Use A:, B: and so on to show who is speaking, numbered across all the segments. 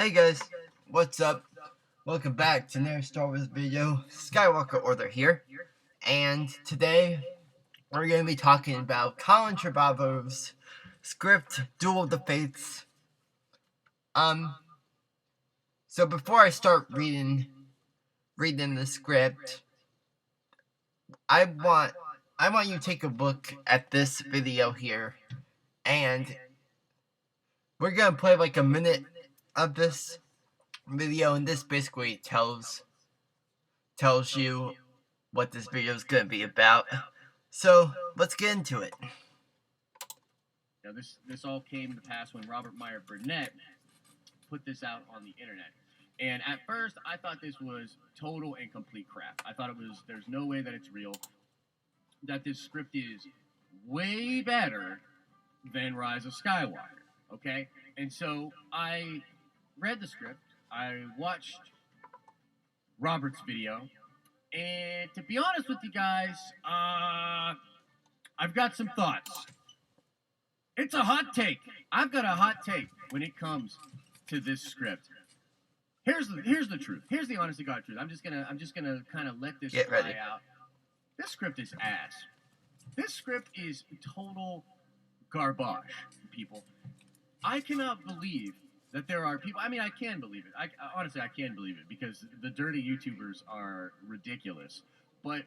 A: Hey guys, what's up? Welcome back to another Star Wars video. Skywalker Order here, and today we're going to be talking about Colin Trevorrow's script, Duel of the Fates. So before I start reading the script, I want you to take a look at this video here, and we're gonna play like a minute of this video, and this basically tells you what this video is gonna be about. So let's get into it.
B: Now, this all came to pass when Robert Meyer Burnett put this out on the internet. And at first, I thought this was total and complete crap. I thought there's no way that it's real, that this script is way better than Rise of Skywalker, okay? And so I read the script, I watched Robert's video, and to be honest with you guys, I've got some thoughts. It's a hot take. I've got a hot take when it comes to this script. Here's the truth. Here's the honest to God truth. I'm just gonna kind of let this fly out. This script is ass. This script is total garbage, people. I cannot believe that there are people. I mean, I can believe it. Honestly, I can believe it because the dirty YouTubers are ridiculous. But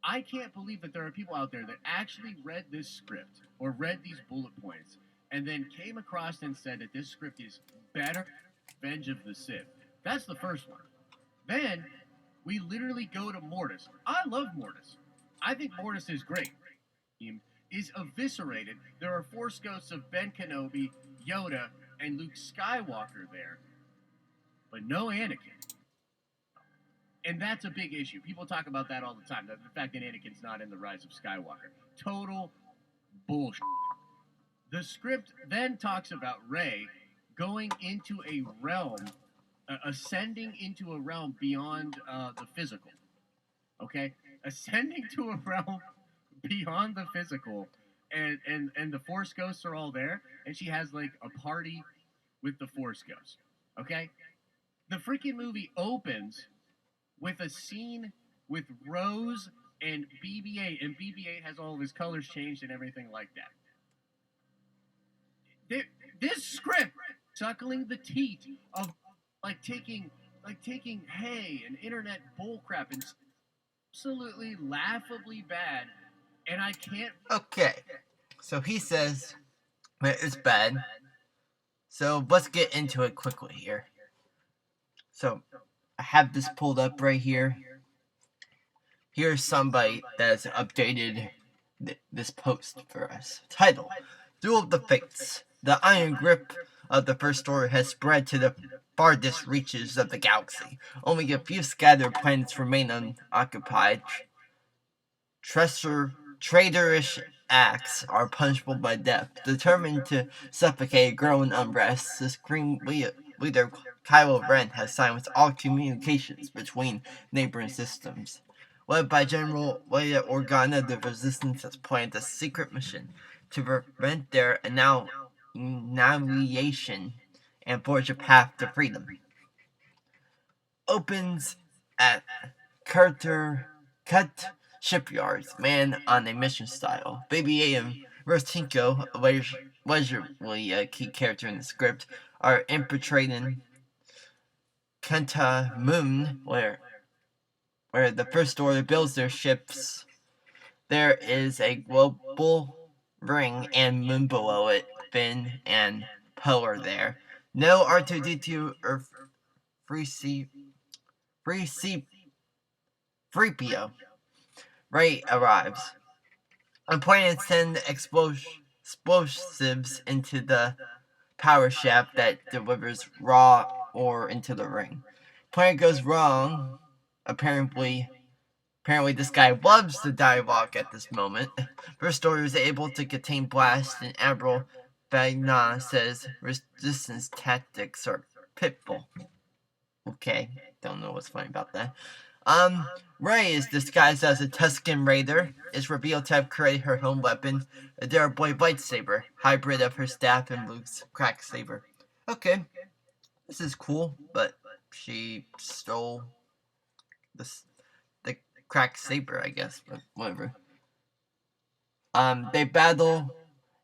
B: I can't believe that there are people out there that actually read this script or read these bullet points and then came across and said that this script is better than Revenge of the Sith. That's the first one. Then we literally go to Mortis. I love Mortis. I think Mortis is great. Is eviscerated. There are Force ghosts of Ben Kenobi, Yoda, and Luke Skywalker there, but no Anakin. And that's a big issue. People talk about that all the time. The fact that Anakin's not in the Rise of Skywalker. Total bullshit. The script then talks about Rey going into a realm, ascending into a realm beyond the physical. Okay? Ascending to a realm beyond the physical. And the Force ghosts are all there. And she has like a party with the Force ghosts. Okay? The freaking movie opens with a scene with Rose and BB-8, and BB-8 has all of his colors changed and everything like that. This script suckling the teat of taking hay and internet bullcrap and absolutely laughably bad, and I can't.
A: Okay, so he says that it's bad. So let's get into it quickly here. So I have this pulled up right here. Here's somebody that's updated this post for us. Title: Duel of the Fates. The iron grip of the First Order has spread to the farthest reaches of the galaxy. Only a few scattered planets remain unoccupied. Traitorous acts are punishable by death. Determined to suffocate growing unrest, the Supreme Leader Kylo Ren has silenced all communications between neighboring systems. Led by General Leia Organa, the Resistance has planned a secret mission to prevent their annihilation and forge a path to freedom. Opens at Cut Shipyards, man on a mission style. Baby A and Rostinko, allegedly a key character in the script, are infiltrating Kenta Moon, where the First Order builds their ships. There is a global ring and moon below it. Finn and Poe are there. No R2-D2 or 3PO. Rey arrives. I'm planning to send explosives into the power shaft that delivers raw ore into the ring. Plan goes wrong. Apparently this guy loves the dialogue at this moment. First Order is able to contain blast, and Admiral Bagna says resistance tactics are pitfall. Okay, don't know what's funny about that. Rey is disguised as a Tusken Raider, is revealed to have created her own weapon, a Darabloy lightsaber, hybrid of her staff and Luke's crack saber. Okay, This is cool, but she stole the cracked saber, I guess, but whatever. They battle,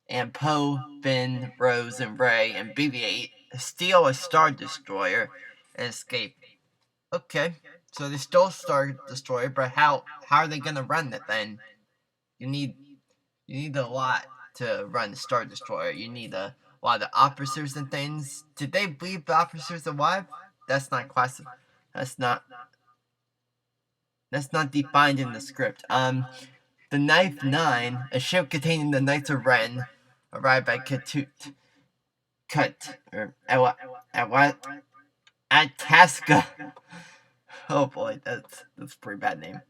A: and Poe, Finn, Rose, and Rey and BB-8 steal a Star Destroyer and escape. Okay, so they stole Star Destroyer, but how are they gonna run it then? You need a lot to run the Star Destroyer. You need a lot of officers and things. Did they leave the officers alive? That's not classified. That's not defined in the script. The Knife Nine, a ship containing the Knights of Ren, arrived at at Tasca. Oh boy, that's a pretty bad name.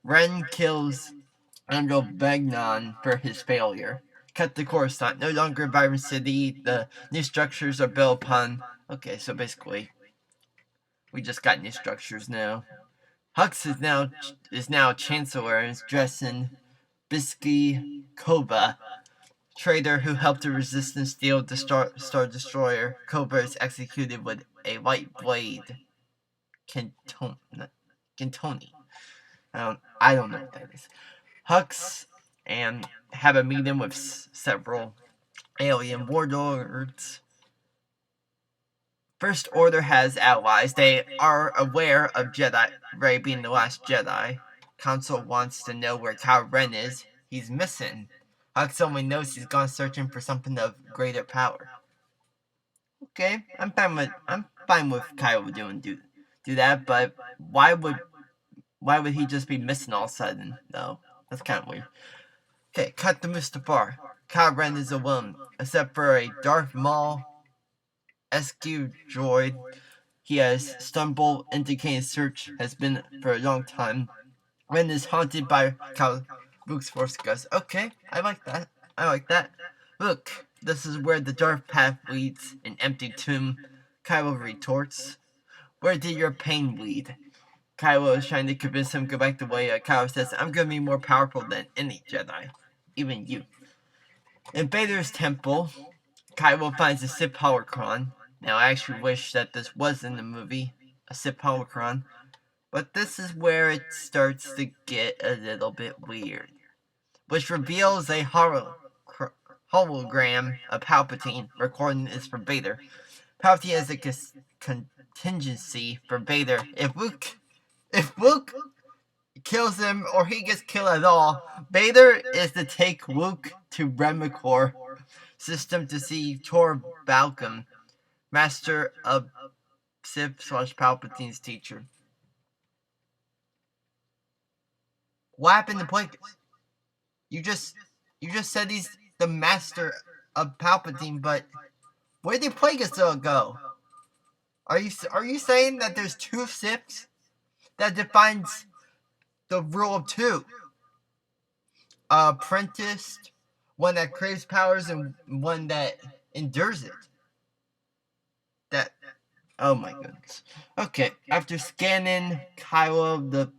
A: Ren kills Andrew Bagnon for his failure. Cut to Coruscant. No longer a vibrant city. The new structures are built upon. Okay, so basically, we just got new structures now. Hux is now Chancellor and is dressed in Bisky Kova, traitor who helped the Resistance steal the Star Destroyer. Kova is executed with a light blade. Cantoni. I don't know what that is. Hux and have a meeting with several alien warlords. First Order has allies. They are aware of Jedi Rey being the last Jedi. Council wants to know where Kylo Ren is. He's missing. Hux only knows he's gone searching for something of greater power. Okay, I'm fine with Kylo do that, but why would he just be missing all of a sudden, though? That's kind of weird. Okay, cut to Mustafar. Kylo Ren is alone, except for a Darth Maul SQ droid. He has stumbled, indicating search has been for a long time. Ren is haunted by Kylo Luke's Force Ghost. Okay, I like that. Look, this is where the dark path leads, an empty tomb. Kylo retorts. Where did your pain lead? Kylo is trying to convince him to go back the way. Kylo says, I'm gonna be more powerful than any Jedi. Even you. In Vader's temple, Kylo finds a Sith holocron. Now, I actually wish that this was in the movie, a Sith holocron. But this is where it starts to get a little bit weird. Which reveals a hologram of Palpatine. Recording is for Vader. Palpatine has a contingency for Vader. If Luke kills him or he gets killed at all, Vader is to take Luke to Remicor system to see Tor Balcom, master of Sith / Palpatine's teacher. What happened to Plagueis? You just said he's the master of Palpatine, but where did Plagueis go? Are you saying that there's two Siths? That defines the rule of two. Apprenticed, one that craves powers and one that endures it. Oh my goodness. Okay, after scanning Kylo, the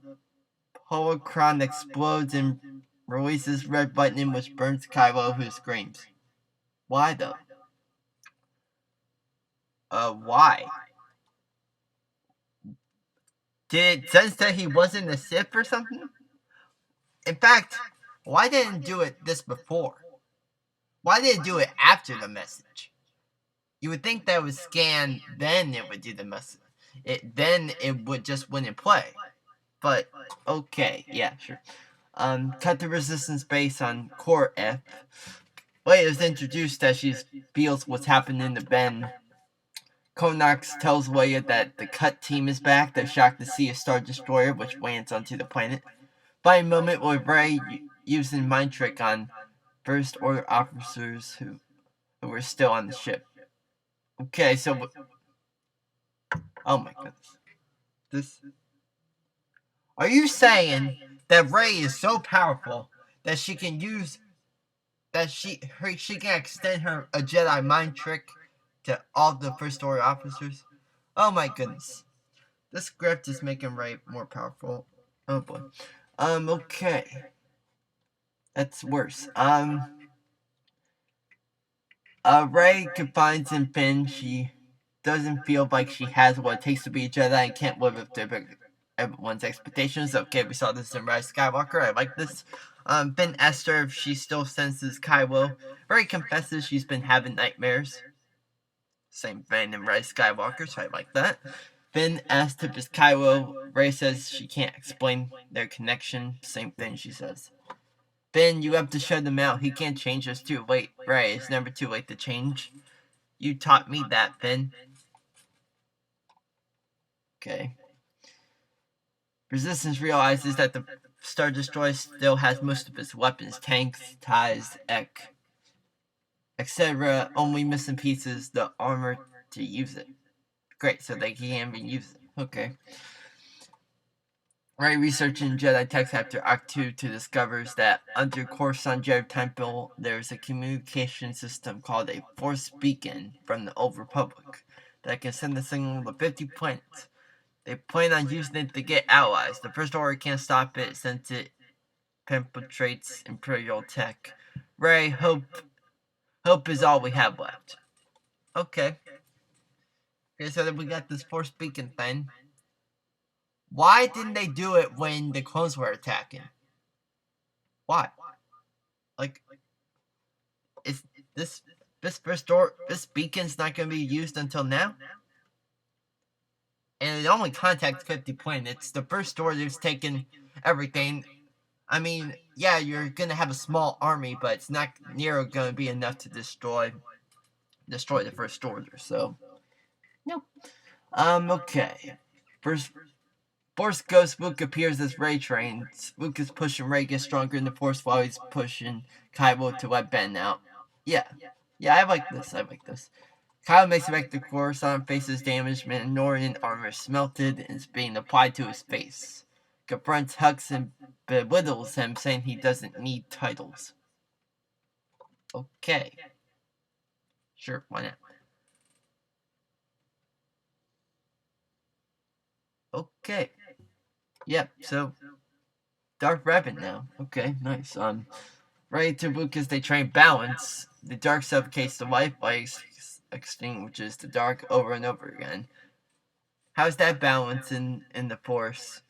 A: holocron explodes and releases red lightning which burns Kylo, who screams. Why though? Why? Did it sense that he wasn't a Sith or something? In fact, why didn't it do this before? Why did it do it after the message? You would think that would scan, then it would do the message. Then it would just wouldn't play. But, okay, yeah, sure. Cut the resistance base on Core F. Leia is introduced as she feels what's happening to Ben. Konox tells Leia that the Cut team is back. They're shocked to see a Star Destroyer which lands onto the planet. By a moment with Rey using mind trick on First Order officers who were still on the ship. Okay, so oh my goodness. Are you saying that Rey is so powerful that she can she can extend a Jedi mind trick to all the First Order officers? Oh my goodness. This script is making Rey more powerful. Oh boy. Okay. That's worse. Rey confides in Finn. She doesn't feel like she has what it takes to be a Jedi and can't live up to everyone's expectations. Okay, we saw this in Rise Skywalker. I like this. Ben asked her if she still senses Kylo. Rey confesses she's been having nightmares. Same thing in Rise Skywalker, so I like that. Ben asked if it's Kylo. Rey says she can't explain their connection. Same thing she says. Ben, you have to shut him out. He can't change us too late. Rey, it's never too late to change. You taught me that, Ben. Okay. Resistance realizes that the Star Destroyer still has most of its weapons, tanks, ties, etc. Only missing pieces, the armor to use it. Great, so they can't even use it. Okay. Rey researching Jedi text after Act 2 to discovers that under Coruscant Jedi Temple there's a communication system called a Force Beacon from the Old Republic that can send a signal to 50 planets. They plan on using it to get allies. The First Order can't stop it since it penetrates Imperial tech. Rey, hope is all we have left. Okay. Okay, so then we got this Force Beacon thing. Why didn't they do it when the clones were attacking? Why? Like, is this beacon's not going to be used until now? And it only contacts 50 planets. The First Order's taken everything. I mean, yeah, you're going to have a small army, but it's not near going to be enough to destroy the First Order. So, nope. Okay. First. Force Ghost Luke appears as Rey trains. Luke is pushing Rey get stronger in the Force while he's pushing Kylo to let Ben out. Yeah, I like this. Kylo makes it back to Coruscant, faces damage, Mandalorian armor smelted, and is being applied to his face. Confronts Hux and belittles him, saying he doesn't need titles. Okay. Sure, why not? Okay. Yep, so Dark Rabbit now. Okay, nice. Right to Luke as they train balance. The dark suffocates the light by extinguishes the dark over and over again. How's that balance in the Force?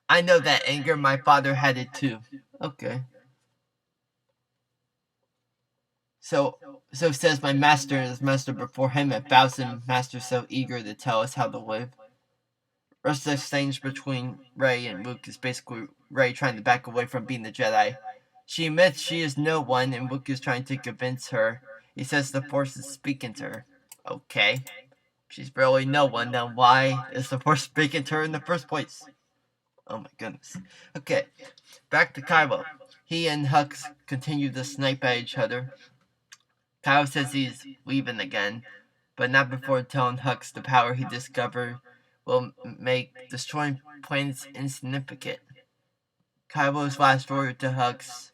A: I know that anger. My father had it too. Okay. So says my master and his master before him, a thousand masters so eager to tell us how to live. Rest of the exchange between Rey and Luke is basically Rey trying to back away from being the Jedi. She admits she is no one, and Luke is trying to convince her. He says the Force is speaking to her. Okay. She's really no one, then why is the Force speaking to her in the first place? Oh my goodness. Okay. Back to Kylo. He and Hux continue to snipe at each other. Kylo says he's leaving again, but not before telling Hux the power he discovered will make destroying planets insignificant. Kylo's last order to Hux: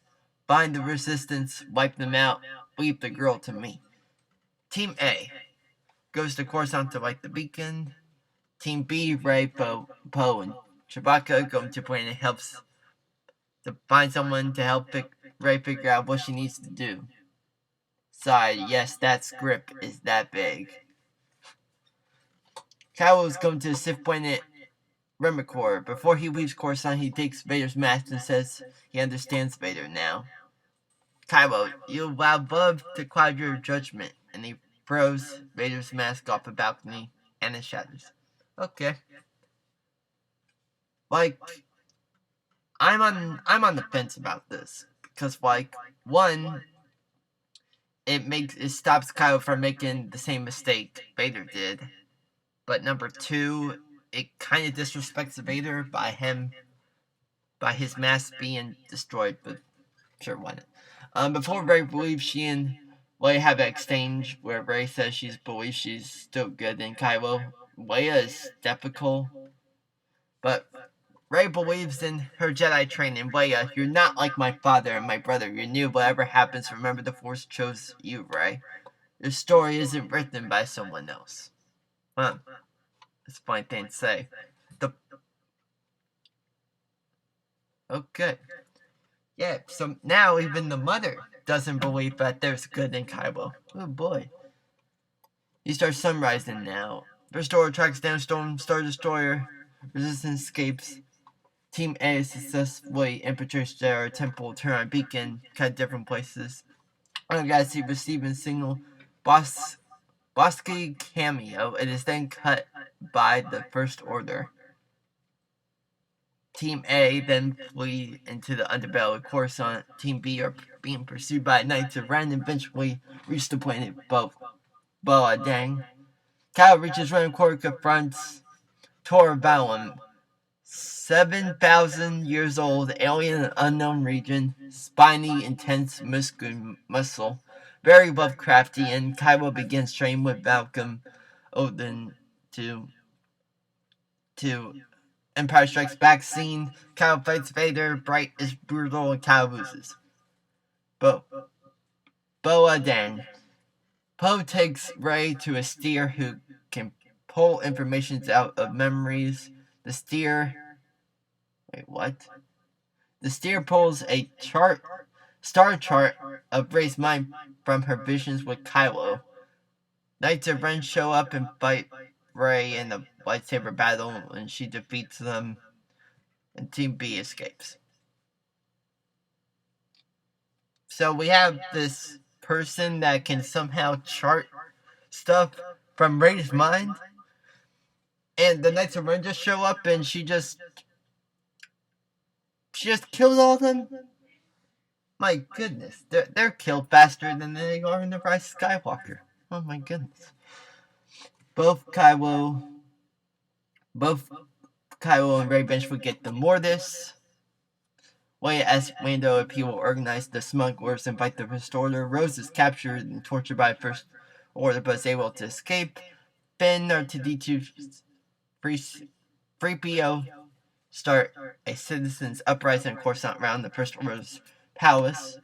A: find the resistance, wipe them out, leave the girl to me. Team A goes to Coruscant to light the beacon. Team B, Rey, Poe, and Chewbacca go to planet helps to find someone to help Rey figure out what she needs to do. Sorry, yes, that script is that big. Kylo is going to the Sith planet Remicor. Before he leaves Coruscant, he takes Vader's mask and says he understands Vader now. Kylo, you allow love to cloud your judgment, and he throws Vader's mask off a balcony and it shatters. Okay. Like, I'm on the fence about this because, like, one, it stops Kylo from making the same mistake Vader did, but number two, it kind of disrespects Vader by his mask being destroyed. But sure, why not? Before Rey believes she and Leia have an exchange where Rey says she believes she's still good in Kylo. Leia is skeptical, but Rey believes in her Jedi training. Leia, you're not like my father and my brother. You knew whatever happens, remember the Force chose you, Rey. Your story isn't written by someone else. Well, that's a funny thing to say. Okay. Yeah, so now even the mother doesn't believe that there's good in Kylo. Oh boy. He starts sunrising now. Restorer tracks down Storm Star Destroyer. Resistance escapes. Team A successfully infiltrates their temple, turn on beacon, cut different places. On Galaxy receiving signal Bosky cameo. It is then cut by the First Order. Team A then flee into the underbelly of Coruscant. Team B are being pursued by Knights of Ren and eventually reach the planet Boa Dang. Kyle reaches Ren Core, confronts Tor Balum, 7,000 years old, alien and unknown region, spiny, intense muscle, very Lovecrafty, and Kylo begins training with Malcolm Odin to Empire Strikes Back scene. Kylo fights Vader, Bright is brutal, and Kylo loses. Boa Dan. Poe takes Rey to a steer who can pull information out of memories. The steer pulls a star chart of Rey's mind from her visions with Kylo. Knights of Ren show up and fight Rey in a lightsaber battle, and she defeats them, and Team B escapes. So we have this person that can somehow chart stuff from Rey's mind, and the Knights of Ren just show up, and she just kills all of them. My goodness, they're killed faster than they are in the Rise of Skywalker. Oh my goodness. Both Kylo and Rey eventually get the Mortis. Leia asks Lando if he will organize the smugglers and fight the First Order. Rose is captured and tortured by First Order, but is able to escape. Finn, R2-D2, 3PO start a citizens' uprising in Coruscant around the First Order's palace.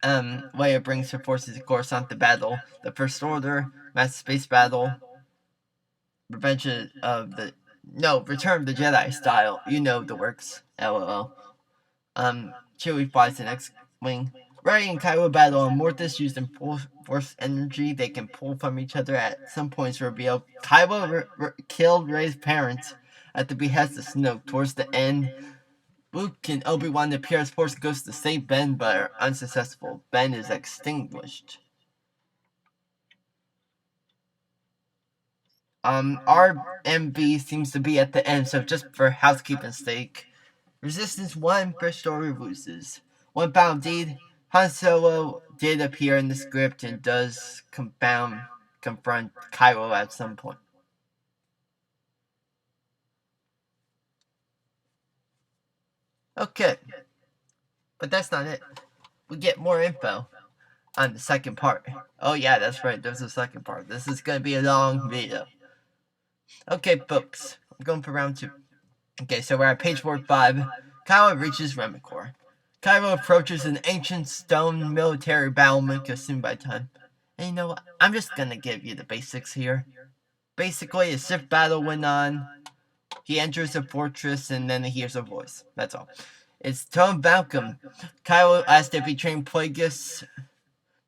A: Leia brings her forces to Coruscant to battle the First Order, mass space battle, Return of the Jedi style. You know the works. LOL. Chewie flies an X-Wing. Rey and Kylo battle on Mortis using full force energy they can pull from each other. At some points revealed Kylo killed Rey's parents at the behest of Snoke. Towards the end, Luke and Obi-Wan appear as Force Ghosts to save Ben, but are unsuccessful. Ben is extinguished. RMV seems to be at the end, so just for housekeeping's sake, Resistance 1 First Order loses. One final deed, Han Solo did appear in the script and does confront Kylo at some point. Okay, but that's not it. We get more info on the second part. Oh yeah, that's right, there's a second part. This is going to be a long video. Okay, folks, I'm going for round 2. Okay, so we're at page 45. Kylo reaches Remicor. Kylo approaches an ancient stone military battlement consumed by time. And you know what? I'm just gonna give you the basics here. Basically, a Sith battle went on. He enters a fortress and then he hears a voice. That's all. It's Tom Balcom. Kylo asked if he trained Plagueis.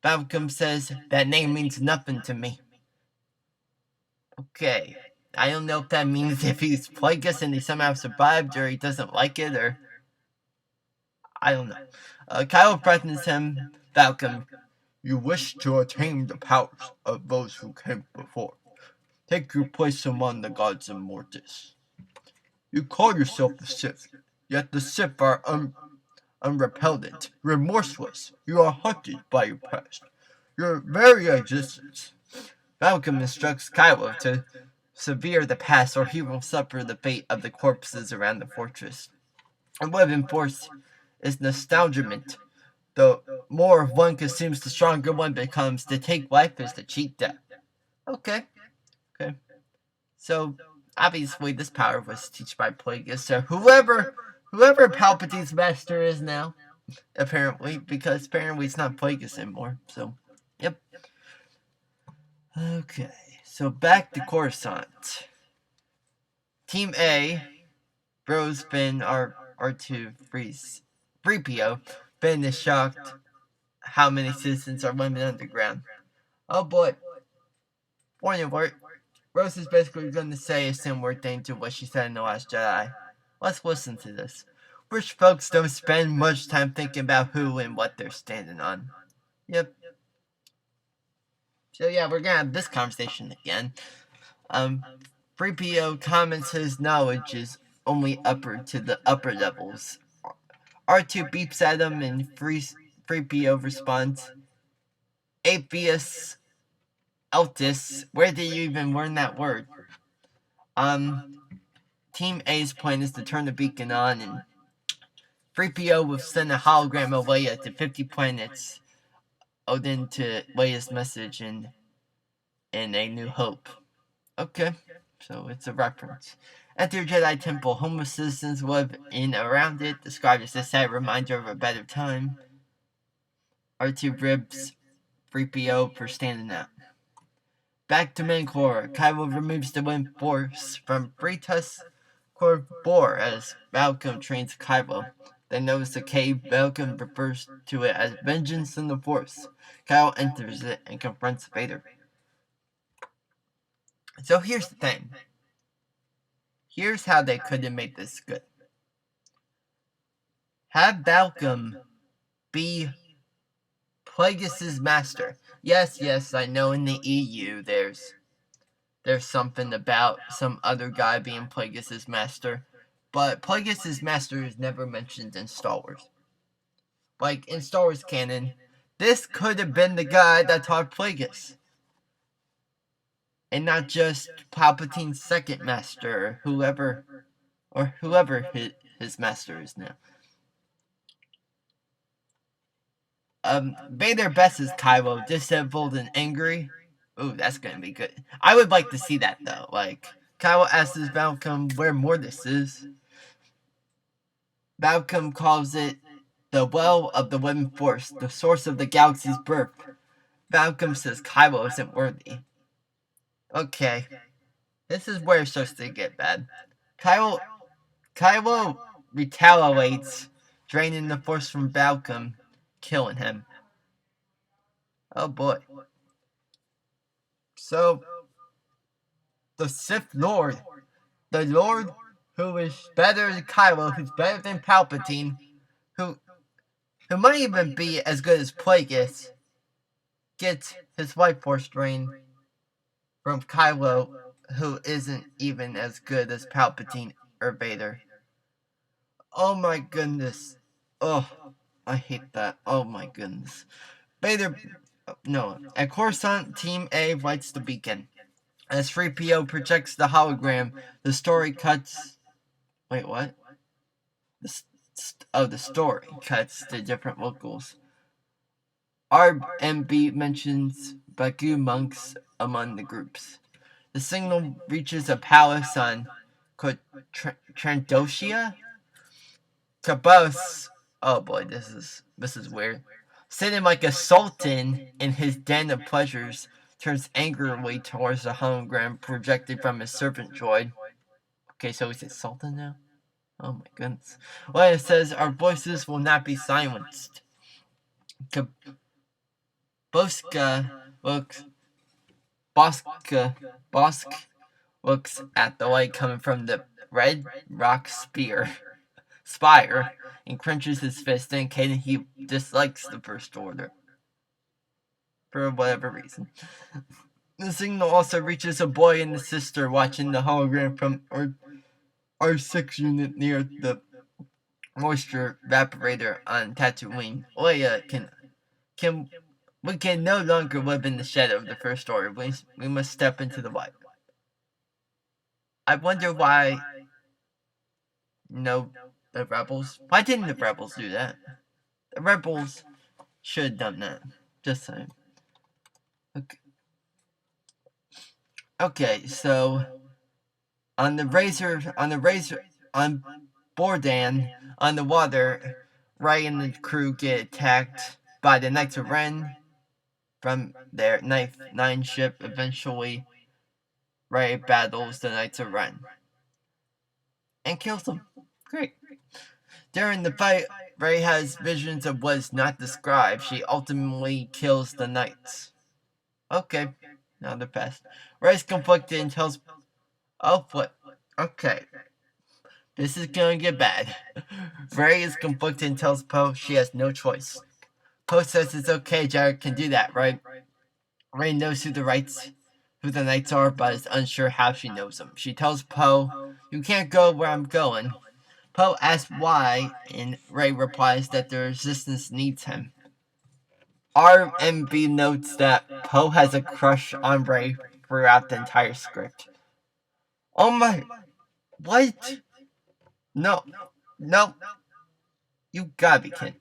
A: Balcom says, that name means nothing to me. Okay. I don't know if that means if he's Plagueis and he somehow survived, or he doesn't like it, or I don't know. Kylo threatens him. Balcom, you wish to attain the powers of those who came before. Take your place among the gods of Mortis. You call yourself a Sith, yet the Sith are unrepellent, remorseless. You are haunted by your past, your very existence. Balcom instructs Kylo to sever the past, or he will suffer the fate of the corpses around the fortress. A weapon force is nostalgiment. The more one consumes, the stronger one becomes. To take life is to cheat death. Okay. So, obviously, this power was taught by Plagueis. So, whoever Palpatine's master is now, apparently, because apparently it's not Plagueis anymore. So, yep. Okay. So back to Coruscant. Team A, Rose, Finn, R2, 3PO. Finn is shocked how many citizens are living underground. Oh boy. Warning alert. Rose is basically going to say a similar thing to what she said in The Last Jedi. Let's listen to this. Rich folks don't spend much time thinking about who and what they're standing on. Yep. So yeah, we're gonna have this conversation again. 3PO comments his knowledge is only upper to the upper levels. R2 beeps at him and 3PO responds, Atheist Eltis, where did you even learn that word? Team A's plan is to turn the beacon on, and 3PO will send a hologram of Leia to 50 planets, owed to Leia's message in A New Hope. Okay, so it's a reference. Enter Jedi Temple. Homeless citizens live in around it, described as a sad reminder of a better time. R2 ribs 3PO for standing out. Back to Mancor. Kylo removes the wind force from Bretus Corvor as Malcolm trains Kylo. They notice the cave. Malcolm refers to it as vengeance in the Force. Kylo enters it and confronts Vader. So here's the thing. Here's how they could have made this good. Have Malcolm be Plagueis' master. Yes, I know in the EU there's something about some other guy being Plagueis' master, but Plagueis' master is never mentioned in Star Wars. Like, in Star Wars canon, this could have been the guy that taught Plagueis. And not just Palpatine's second master, whoever his master is now. Vader besses Kylo, disheveled and angry. Ooh, that's gonna be good. I would like to see that though. Like, Kylo asks Malcolm where Mortis is. Malcolm calls it the well of the living force, the source of the galaxy's birth. Malcolm says Kylo isn't worthy. Okay, this is where it starts to get bad. Kylo retaliates, draining the force from Malcolm, killing him. Oh boy. So, the Sith Lord, the Lord who is better than Kylo, who's better than Palpatine, who might even be as good as Plagueis, gets his life force drained from Kylo, who isn't even as good as Palpatine or Vader. Oh my goodness. Oh, I hate that. Oh my goodness. Vader. No. At Coruscant, Team A lights the beacon. As 3PO projects the hologram, the story cuts. Wait, what? The story cuts to different locals. RMB mentions Baku monks among the groups. The signal reaches a palace on Trandoshia? Cabos. Oh boy, this is weird. Sitting like a sultan in his den of pleasures, turns angrily towards the hologram projected from his servant droid. Okay, so he's a sultan now? Oh my goodness. Well, it says, our voices will not be silenced. Boska looks at the light coming from the red rock spire and clenches his fist, indicating he dislikes the First Order. For whatever reason. The signal also reaches a boy and a sister watching the hologram from R6 unit near the moisture evaporator on Tatooine. Leia we can no longer live in the shadow of the First Order. We must step into the light. I wonder why. No, the rebels. Why didn't the rebels do that? The rebels should have done that. Just saying. Okay, so on Bordan, on the water, Ray and the crew get attacked by the Knights of Ren from their Knight 9 ship. Eventually, Ray battles the Knights of Ren and kills them. Great. During the fight, Ray has visions of what is not described. She ultimately kills the Knights. Okay. Now they're past. Ray's conflicted and tells. Oh, what? Okay. This is gonna get bad. Ray is conflicted and tells Poe she has no choice. Poe says it's okay, Jared can do that, right? Ray knows who the knights are, but is unsure how she knows them. She tells Poe, "You can't go where I'm going." Poe asks why, and Ray replies that the Resistance needs him. RMB notes that Poe has a crush on Ray throughout the entire script. Oh my... What? No. No. You gotta be kidding.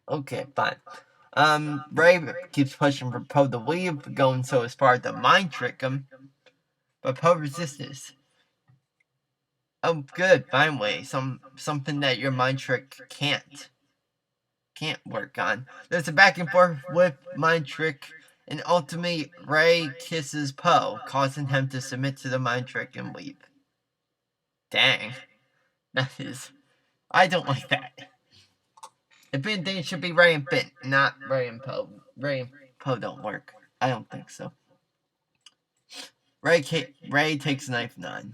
A: Okay, fine. Ray keeps pushing for Poe to leave, going so as far to mind trick him, but Poe resists. Oh, good, finally, something that your mind trick can't work on. There's a back and forth with mind trick, and ultimately Ray kisses Poe, causing him to submit to the mind trick and leave. Dang, that is, I don't like that. If anything, it should be Ray and Finn, not Ray and Poe. Ray and Poe don't work. I don't think so. Ray takes knife 9.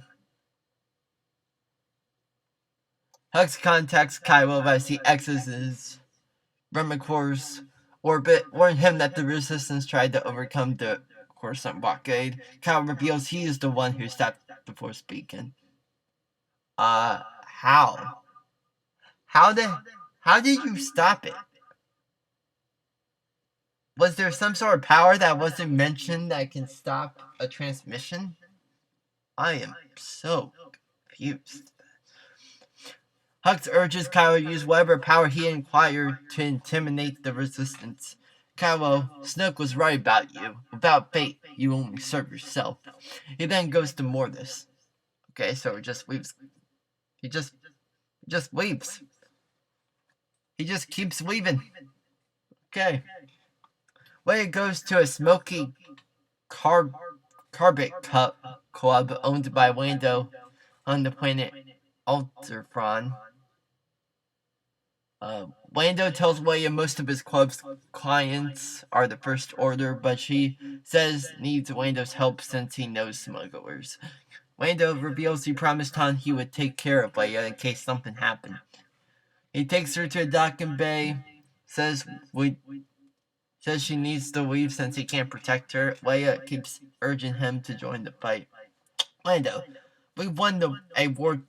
A: Hux contacts Kylo as he exits his Remicor's orbit, warning him that the Resistance tried to overcome the Coruscant blockade. Kylo reveals he is the one who stopped the Force beacon. How? How did you stop it? Was there some sort of power that wasn't mentioned that can stop a transmission? I am so confused. Hux urges Kylo to use whatever power he acquired to intimidate the Resistance. Kylo, Snoke was right about you. Without fate, you only serve yourself. He then goes to Mortis. Okay, so it just leaves. He just leaves. He just keeps leaving. Okay. Leia goes to a smoky carbet club owned by Lando on the planet Alterthron. Lando tells Leia most of his club's clients are the First Order, but she says needs Lando's help since he knows smugglers. Lando reveals he promised Han he would take care of Leia in case something happened. He takes her to a docking bay, says she needs to leave since he can't protect her. Leia keeps urging him to join the fight. Lando, we won a war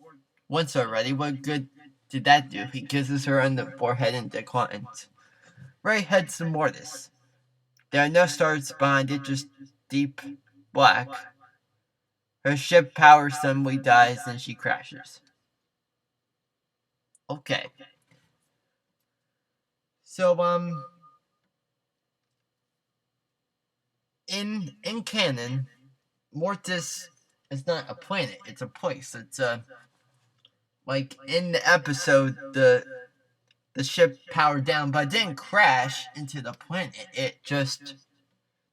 A: once already. What good did that do? He kisses her on the forehead and declines. Ray heads to Mortis. There are no stars behind it, just deep black. Her ship power suddenly dies and she crashes. Okay. So, in canon, Mortis is not a planet, it's a place. It's like in the episode, the ship powered down, but it didn't crash into the planet. It just,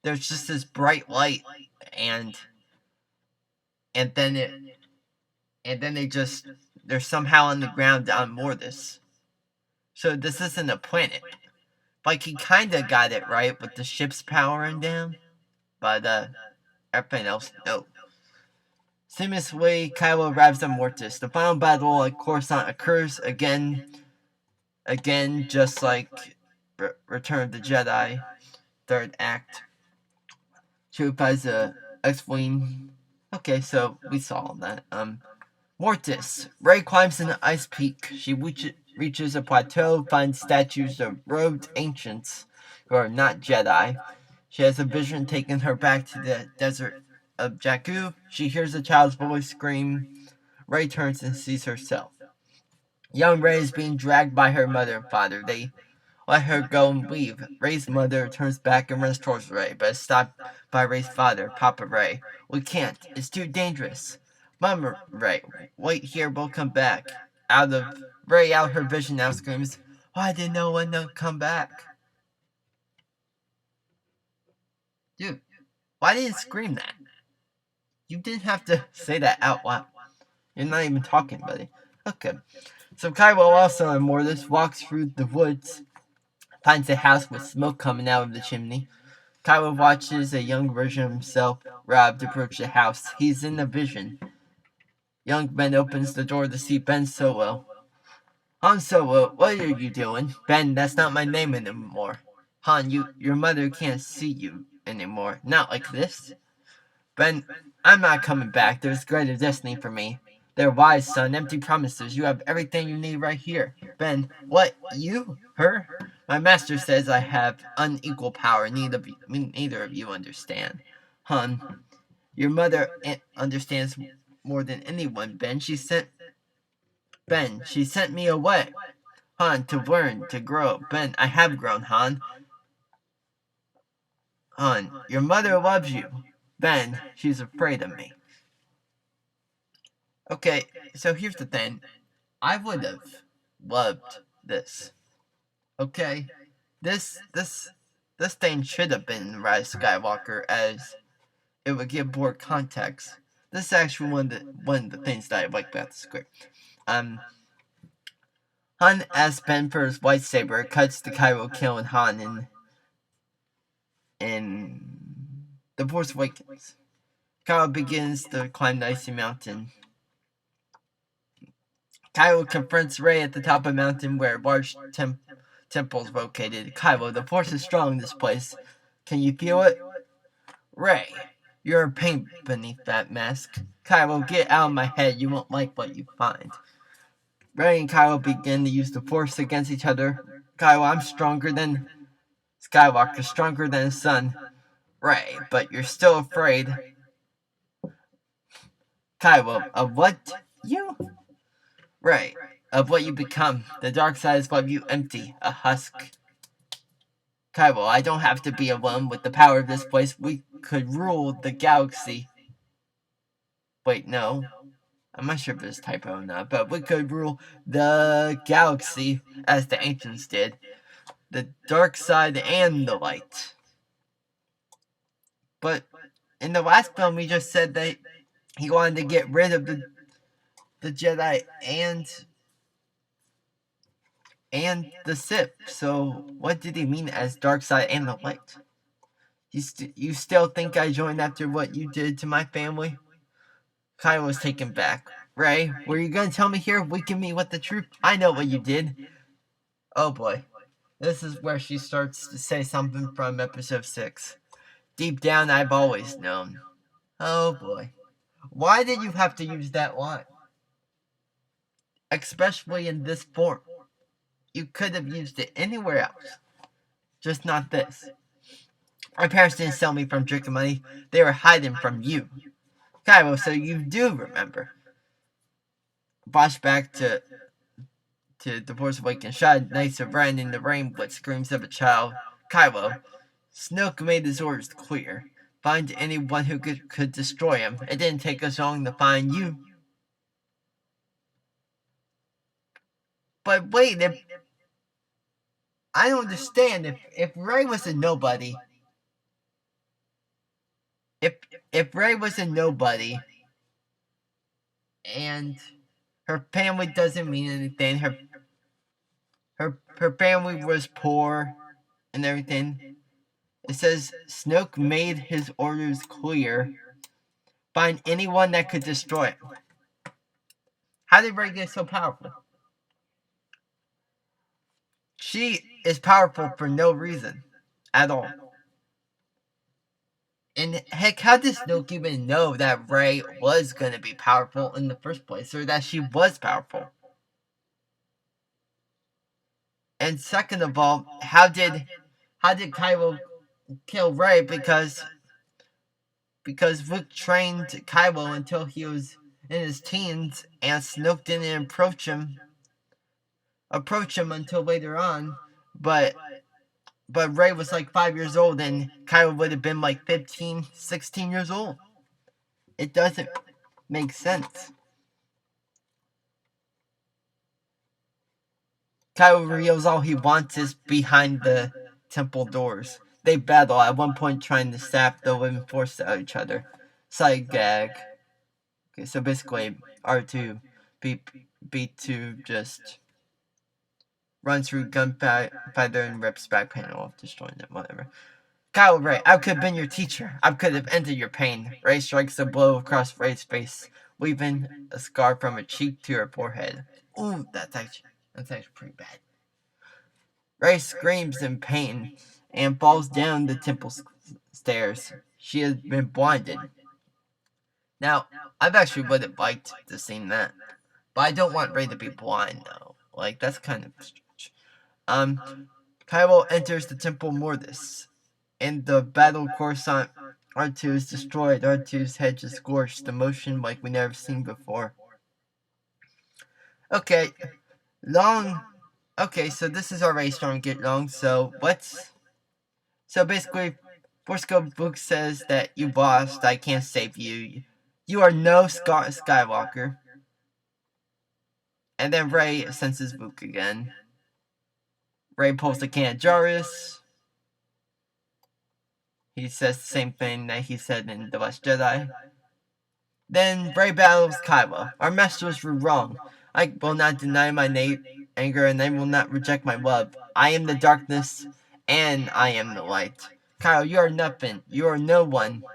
A: there's just this bright light, and then they just, they're somehow on the ground on Mortis. So this isn't a planet. Like, he kinda got it right with the ship's powering down, but everything else, no. Seamlessly, Kylo arrives on Mortis. The final battle at Coruscant occurs again, just like Return of the Jedi, third act. She replies the X-Wing. Okay, so we saw all that. Mortis. Rey climbs an ice peak. She reaches a plateau, finds statues of robed ancients who are not Jedi. She has a vision taking her back to the desert of Jakku. She hears a child's voice scream. Rey turns and sees herself. Young Rey is being dragged by her mother and father. They let her go and leave. Rey's mother turns back and runs towards Rey, but is stopped by Rey's father, Papa Rey. We can't. It's too dangerous. Mama Rey, wait here. We'll come back. Rey, out her vision now, screams, "Why did no one come back?" Dude, why did you scream that? You didn't have to say that out loud. You're not even talking, buddy. Okay. So Kylo, also on Mortis, walks through the woods, finds a house with smoke coming out of the chimney. Kylo watches a young version of himself, Rob, approach the house. He's in a vision. Young Ben opens the door to see Ben Solo. Han Solo, what are you doing? Ben, that's not my name anymore. Han, your mother can't see you anymore. Not like this. Ben, I'm not coming back. There's greater destiny for me. They're wise, son. Empty promises. You have everything you need right here. Ben, what? You? Her? My master says I have unequal power. Neither of you understand. Han, your mother understands more than anyone, Ben. She sent me away. Han, to learn, to grow. Ben, I have grown, Han. Han, your mother loves you. Ben, she's afraid of me. Okay, so here's the thing. I would have loved this. Okay? This thing should have been Rise of Skywalker, as it would give more context. This is actually one of the things that I like about the script. Han asks Ben for his lightsaber, cuts to Kylo killing Han in The Force Awakens. Kylo begins to climb the icy mountain. Kylo confronts Rey at the top of a mountain where a large temple is located. Kylo, the Force is strong in this place. Can you feel it? Rey, you're in pain beneath that mask. Kylo, get out of my head. You won't like what you find. Rey and Kylo begin to use the Force against each other. Kylo, I'm stronger than Skywalker, stronger than his son. Rey, but you're still afraid. Kylo, of what? You? Rey, of what you become. The dark side is what you empty, a husk. Kylo, I don't have to be alone. With the power of this place, we could rule the galaxy. Wait, no. I'm not sure if it's typo or not, but we could rule the galaxy as the ancients did. The dark side and the light. But in the last film, he just said that he wanted to get rid of the Jedi and the Sith. So what did he mean as dark side and the light? You still think I joined after what you did to my family? Kylo was taken back. Rey, were you gonna tell me here? Weaken me with the truth? I know what you did. Oh boy. This is where she starts to say something from episode 6. Deep down, I've always known. Oh boy. Why did you have to use that line? Especially in this form. You could have used it anywhere else. Just not this. My parents didn't sell me from drinking money. They were hiding from you. Kylo, so you do remember. Flashback to The Force Awakens. Shot Knights of Ren in the rain with screams of a child. Kylo, Snoke made his orders clear. Find anyone who could destroy him. It didn't take us long to find you. But wait, I don't understand. If Rey was a nobody, if Rey was a nobody, and her family doesn't mean anything, her family was poor and everything. It says Snoke made his orders clear. Find anyone that could destroy it. How did Rey get so powerful? She is powerful for no reason at all. And heck, how did Snoke even know that Rey was gonna be powerful in the first place, or that she was powerful? And second of all, how did Kylo kill Rey? Because Luke trained Kylo until he was in his teens, and Snoke didn't approach him until later on. But Rey was like 5 years old, and Kylo would have been like 15, 16 years old. It doesn't make sense. Kylo reveals all he wants is behind the temple doors. They battle, at one point trying to sap the living force out of each other. Side gag. Okay, so basically, R2, B2 just runs through gunfighter and rips back panel off, destroying it, whatever. Kyle, Ray, I could have been your teacher. I could have ended your pain. Ray strikes a blow across Ray's face, leaving a scar from her cheek to her forehead. Ooh, that's actually pretty bad. Ray screams in pain and falls down the temple stairs. She has been blinded. Now, I've actually would have liked to see that, but I don't want Ray to be blind though. Like that's kind of strange. Kylo enters the Temple Mortis. In the battle, Coruscant R2 is destroyed. R2's head is scorched. The motion like we never seen before. Okay, Okay, so this is already starting to get long. So basically, Force Ghost Book says that you lost. I can't save you. You are no Skywalker. And then Ray senses Book again. Ray pulls the can of Jarrus. He says the same thing that he said in The Last Jedi. Then Ray battles Kylo. Our masters were wrong. I will not deny my anger, and I will not reject my love. I am the darkness, and I am the light. Kylo, you are nothing. You are no one.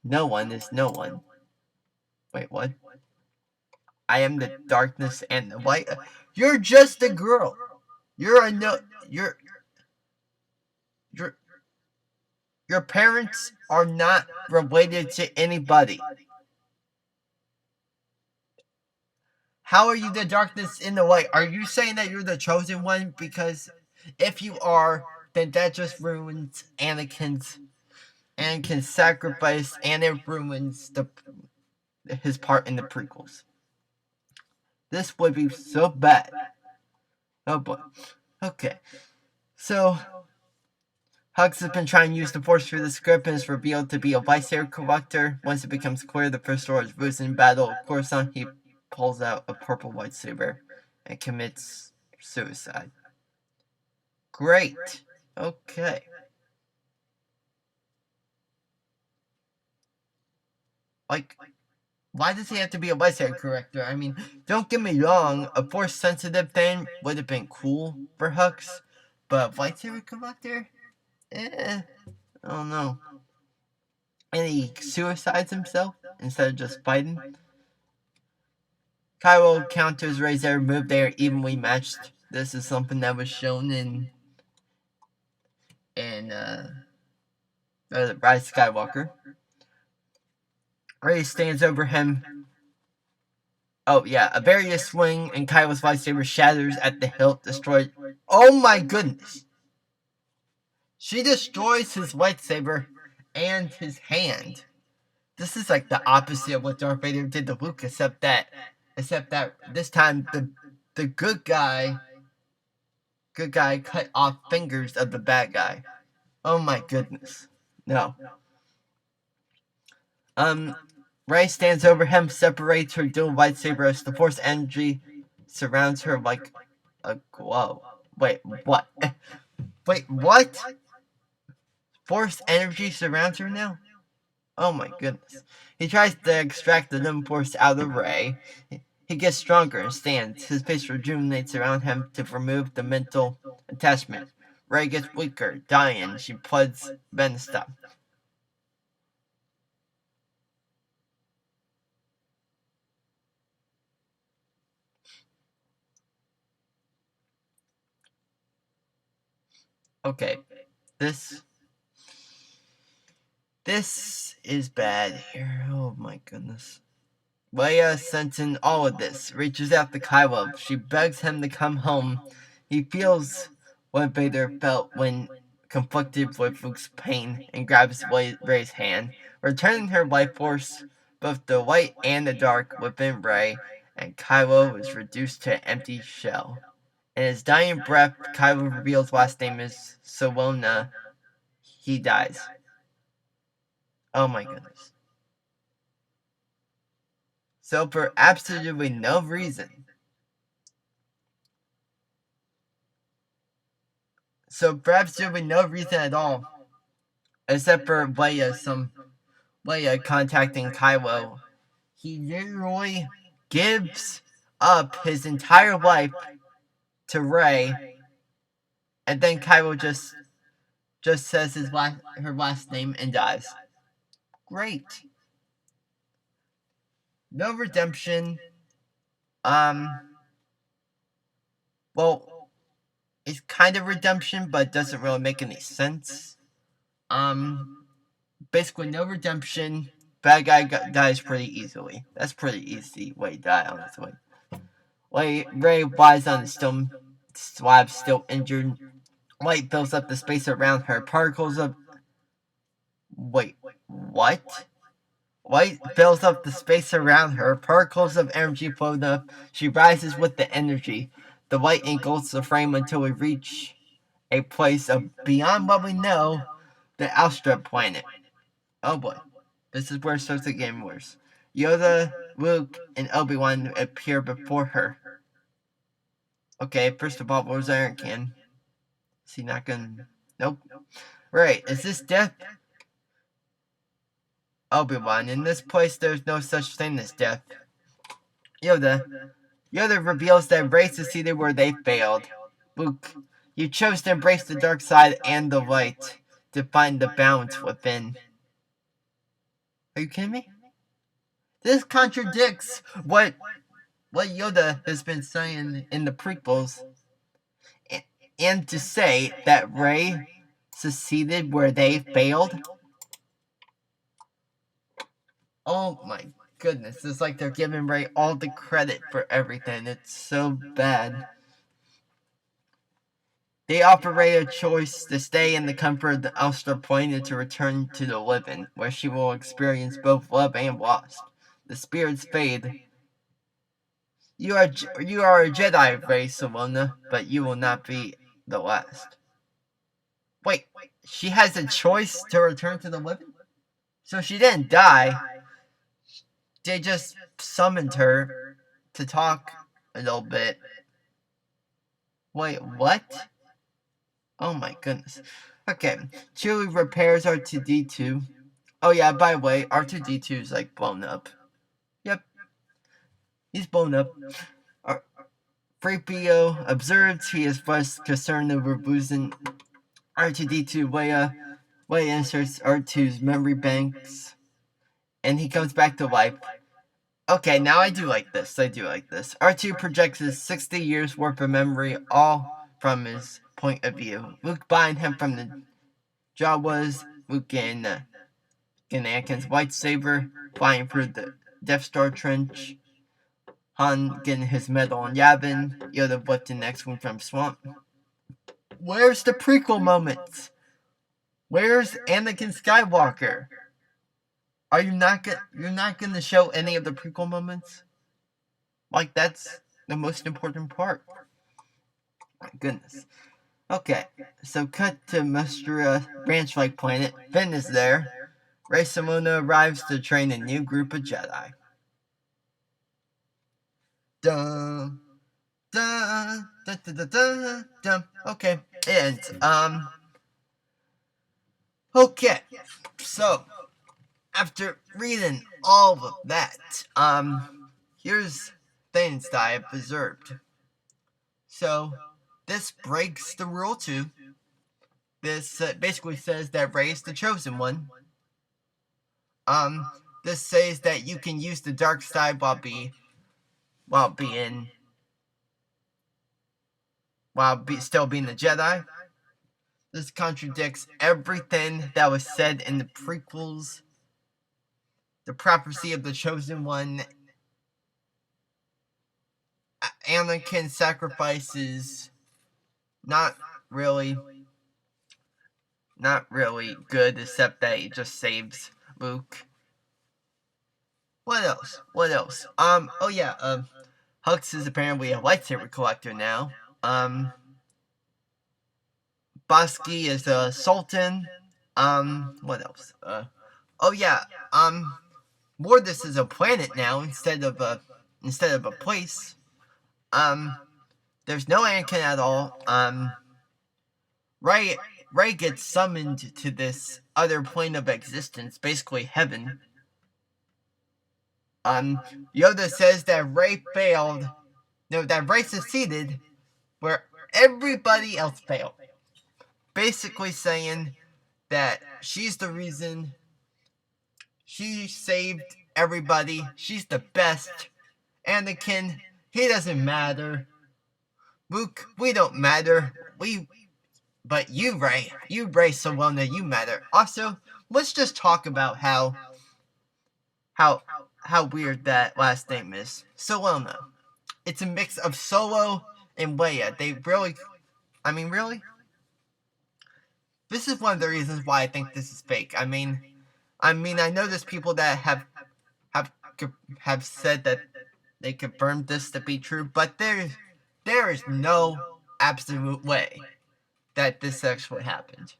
A: No one is no one. Wait, what? I am the darkness and the light. You're just a girl. You're a no. Your parents are not related to anybody. How are you the darkness in the light? Are you saying that you're the chosen one? Because if you are, then that just ruins Anakin's sacrifice, and it ruins his part in the prequels. This would be so bad. Oh boy. Okay. So Hux has been trying to use the Force through the script and is revealed to be a lightsaber collector. Once it becomes clear the First Order is losing in battle of Coruscant, he pulls out a purple lightsaber and commits suicide. Great. Okay. Like, why does he have to be a lightsaber collector? I mean, don't get me wrong, a Force sensitive thing would have been cool for Hux, but lightsaber collector? I don't know. And he suicides himself instead of just fighting. Kylo counters Rey's every move. They are evenly matched. This is something that was shown in Rise of Skywalker. Rey stands over him. Oh yeah, a various swing and Kylo's lightsaber shatters at the hilt, destroyed. Oh my goodness! She destroys his lightsaber and his hand. This is like the opposite of what Darth Vader did to Luke, except that this time the good guy cut off fingers of the bad guy. Oh my goodness. No. Rey stands over him, separates her dual lightsaber as the Force energy surrounds her like a glow. Wait, what? Wait, what? Force energy surrounds her now? Oh my goodness. He tries to extract the limb force out of Rey. He gets stronger and stands. His face rejuvenates around him to remove the mental attachment. Rey gets weaker, dying. She plugs Ben to stop. Okay, this is bad here. Oh my goodness. Leia, sensing all of this, reaches out to Kylo. She begs him to come home. He feels what Vader felt when conflicted with Luke's pain and grabs Rey's hand, returning her life force, both the light and the dark, within Rey, and Kylo is reduced to an empty shell. In his dying breath, Kylo reveals last name is Sowona. He dies. Oh my goodness. So for absolutely no reason. So for absolutely no reason at all, except for Leia contacting Kylo, he literally gives up his entire life to Rey, and then Kylo just just says her last name and dies. Great. No redemption. Well, it's kind of redemption, but doesn't really make any sense. Basically no redemption. Bad guy dies pretty easily. That's pretty easy way to die, honestly. Ray lies on the stone slab, still injured. Light fills up the space around her. Particles of... Wait, what? Light fills up the space around her. Particles of energy float up. She rises with the energy. The light engulfs the frame until we reach a place of beyond what we know, the Alstra planet. Oh boy. This is where it starts to get worse. Yoda, Luke, and Obi-Wan appear before her. Okay, first of all, what was Iron Can? Is he not gonna... Nope. Right, is this death? Obi-Wan, in this place there's no such thing as death. Yoda reveals that Rey succeeded where they failed. Luke, you chose to embrace the dark side and the light, to find the balance within. Are you kidding me? This contradicts what Yoda has been saying in the prequels. And to say that Rey succeeded where they failed? Oh my goodness, it's like they're giving Rey all the credit for everything. It's so bad. They offer Rey a choice to stay in the comfort of the Alstra Point and to return to the living, where she will experience both love and loss. The spirits fade. You are a Jedi, Rey Salona, but you will not be the last. Wait, she has a choice to return to the living? So she didn't die. They just summoned her to talk a little bit. Wait, what? Oh my goodness. Okay, Chewie repairs R2-D2. Oh yeah, by the way, R2-D2 is like blown up. Yep, he's blown up. 3PO observes he is first concerned over losing R2-D2. Leia inserts R2's memory banks, and he comes back to life. Okay, now I do like this. R2 projects his 60 years worth of memory, all from his point of view. Luke buying him from the Jawas. Luke getting Anakin's lightsaber, flying through the Death Star trench. Han getting his medal on Yavin. Yoda lifting the X-Wing from swamp. Where's the prequel moments? Where's Anakin Skywalker? Are you not you're not gonna show any of the prequel moments? Like, that's the most important part. My goodness. Okay, so cut to Mustra Ranch-like planet. Finn is there. Rey Salona arrives to train a new group of Jedi. Dun, dun, dun, dun, dun, dun, dun. Okay, it ends. Okay, so after reading all of that, here's things that I have observed. So this breaks the rule too. This basically says that Rey is the chosen one. This says that you can use the dark side while still being a Jedi. This contradicts everything that was said in the prequels. The prophecy of the chosen one. Anakin sacrifices not really good, except that he just saves Luke. What else? Oh yeah, Hux is apparently a lightsaber collector now. Bosky is a sultan. What else? Oh yeah, Mortis is a planet now instead of a place. There's no Anakin at all. Rey gets summoned to this other plane of existence, basically heaven. Yoda says that Rey succeeded where everybody else failed. basically saying that she's the reason. She saved everybody. She's the best. Anakin, he doesn't matter. Luke, we don't matter. But you, Rey, Sawona, you matter. Also, let's just talk about how weird that last name is. Sawona. It's a mix of Solo and Leia. They really, really? This is one of the reasons why I think this is fake. I know there's people that have said that they confirmed this to be true, but there is no absolute way that this actually happened.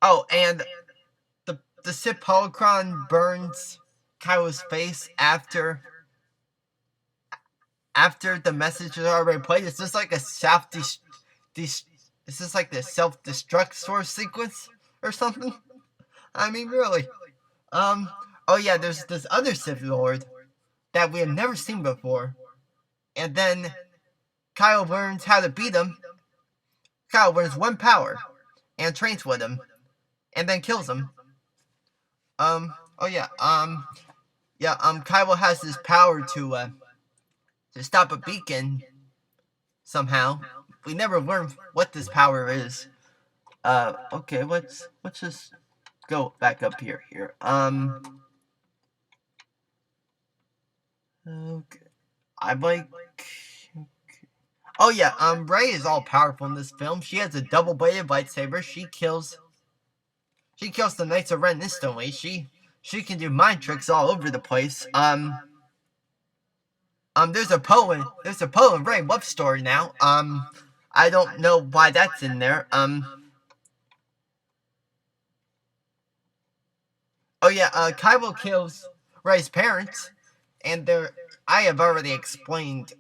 A: Oh, and the Sith holocron burns Kylo's face after the message is already played. It's just like a it's just like the self-destruct sort of sequence or something. Really. Oh yeah, there's this other Sith Lord that we have never seen before. And then Kylo learns how to beat him. Kylo learns one power and trains with him. And then kills him. Oh yeah, Kylo has this power to stop a beacon somehow. We never learn what this power is. Okay, let's just go back up here. Okay. I like. Oh yeah, Rey is all powerful in this film. She has a double-bladed lightsaber. She kills the Knights of Ren instantly. She can do mind tricks all over the place. There's a Poe and Rey love story now. I don't know why that's in there. Oh yeah, Kylo kills Rey's parents, and I have already explained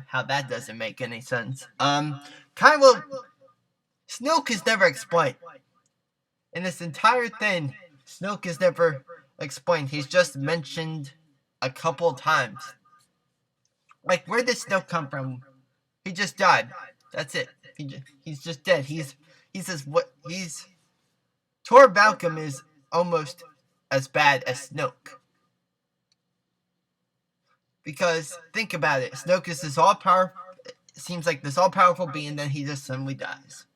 A: how that doesn't make any sense. Kylo, Snoke is never explained. In this entire thing, Snoke is never explained. He's just mentioned a couple times. Like, where did Snoke come from? He just died. That's it. He's just dead. Tor Balcom is almost as bad as Snoke. Because, think about it. Snoke is this all-powerful being, then he just suddenly dies.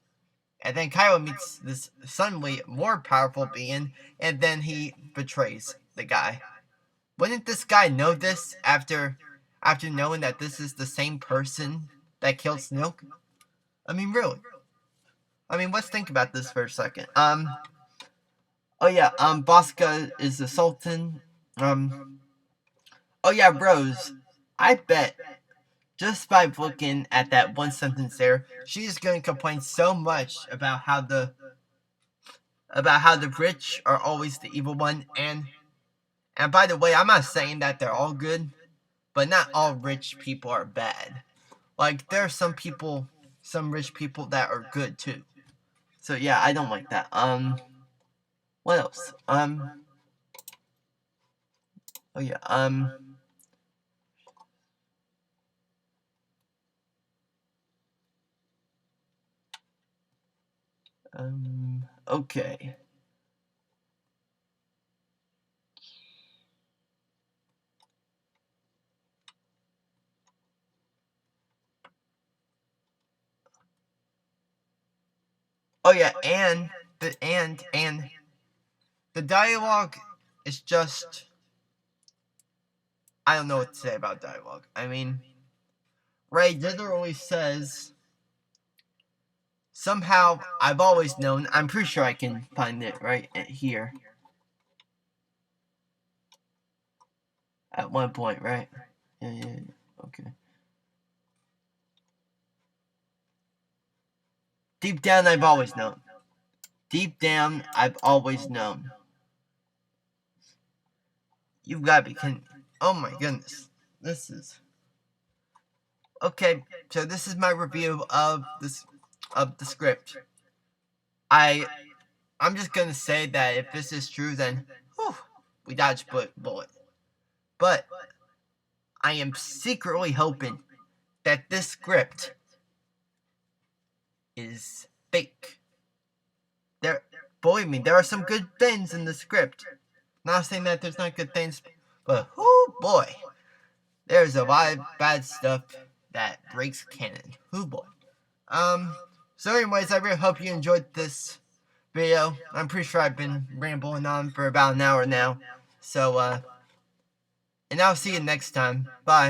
A: And then Kylo meets this suddenly more powerful being, and then he betrays the guy. Wouldn't this guy know this after knowing that this is the same person that killed Snoke? Really. Let's think about this for a second. Oh yeah, Bosca is the Sultan. Oh yeah, Rose. I bet, just by looking at that one sentence there, she's going to complain so much about how the rich are always the evil one. And by the way, I'm not saying that they're all good, but not all rich people are bad. Like, there are some rich people that are good too. So yeah, I don't like that. What else? Oh yeah, okay. Oh yeah, and the dialogue is just, I don't know what to say about dialogue. Rey literally says, somehow, I've always known, I'm pretty sure I can find it right here. At one point, right? Yeah, okay. Deep down, I've always known. Deep down, I've always known. You've got to be kidding. Oh my goodness. This is... Okay, so this is my review of the script. I'm just gonna say that if this is true, then whew, we dodged a bullet. But I am secretly hoping that this script is fake. Believe me, there are some good things in the script. Not saying that there's not good things, but oh boy, there's a lot of bad stuff that breaks canon. Oh boy. So anyways, I really hope you enjoyed this video. I'm pretty sure I've been rambling on for about an hour now. So, and I'll see you next time. Bye.